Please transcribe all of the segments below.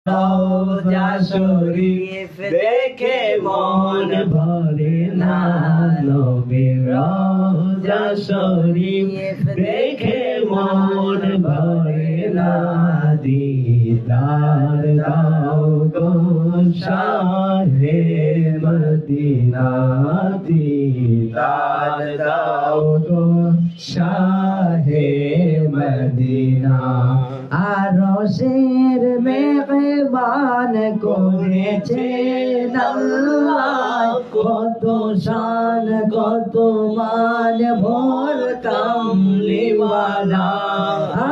রওজা শরীফ দেখে মন ভরে না, নবীর রওজা শরীফ দেখে মন ভরে না, দিদার দাও গো শাহে মদিনা, দিদার দাও গো শাহে মদিনা। আরশের মেহমান করেছেন আল্লাহ, কত শান কত মান ভোর কামলিওয়ালা।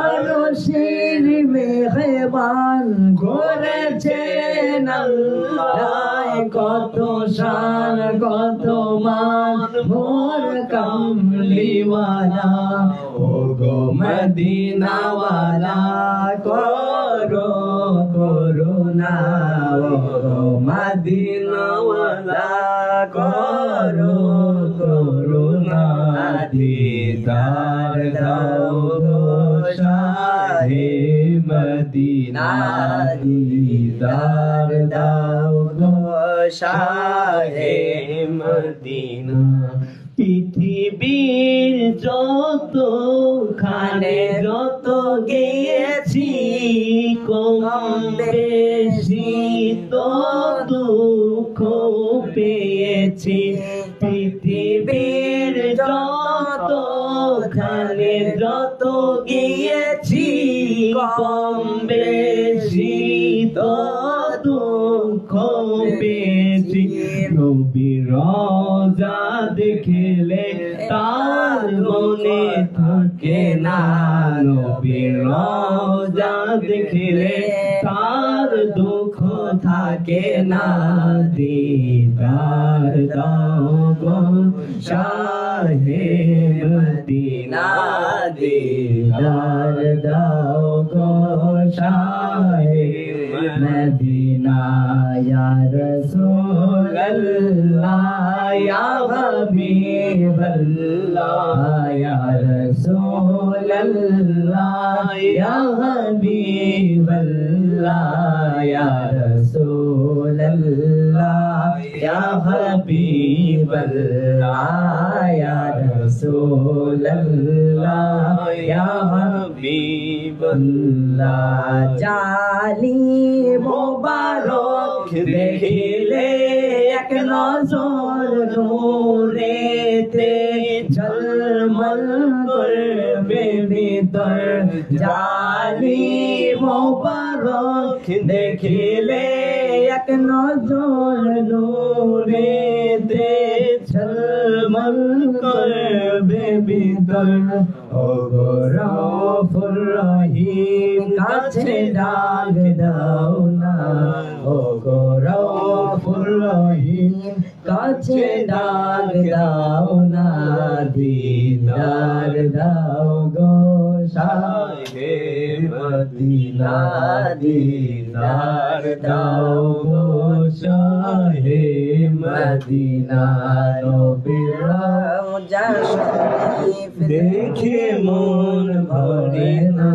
আরশের মেহমান করেছেন আল্লাহ, কত শান কত মান ভোর কামলিওয়ালা। ও গো মদিনাওয়ালা করো করুণা, ও গো মদিনাওয়ালা করো করুণা, দিদার দাও গো শাহে মদিনা, দিদার দাও গো শাহে মদিনা। পৃথিবীর যত খানে যত গিয়েছি, কম বেশি তো দুঃখ পেয়েছি। পৃথিবীর যত খানে যত গিয়েছি, কম বেশি তো দুঃখ পেয়েছি। নবীর রওজা দেখলে তার মনে থাকে না, নবীর রওজা দেখলে তার দুঃখ থাকে না, দিদার দাও গো শাহে মদিনা, দিদার দাও গো শাহে মদিনা। ইয়া রাসূলুল্লাহ ইয়া হাবিবাল্লাহ, ইয়া রাসূলুল্লাহ ইয়া হাবিবাল্লাহ, ইয়া রাসূলুল্লাহ ইয়া হাবিবাল্লাহ, ইয়া রাসূলুল্লাহ ইয়া হাবিবাল্লাহ। জালি মোবারক দেখিলে এক নজর নূরেতে ঝলমল করবে ভিতর, জালি মোবারক দেখিলে এক নজর নূরেতে ঝলমল করবে ভিতর। ও গো রউফুর রহিম কাছে ডাক দাও না, ও গো রউফুর রহিম কাছে ডাক দাও না, দিদার দাও গো শাহে মদিনা, দিদার দাও গো শাহে মদিনা। নবীর রওজা শরীফ দেখে মন ভরে না,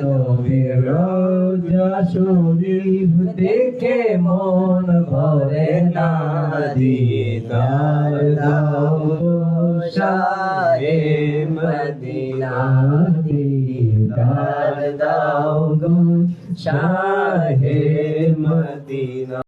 নবীর রওজা শরীফ দেখে মন ভরে না, দিদার দাও গো শাহে মদিনা, দিদার দাও গো শাহে মদিনা।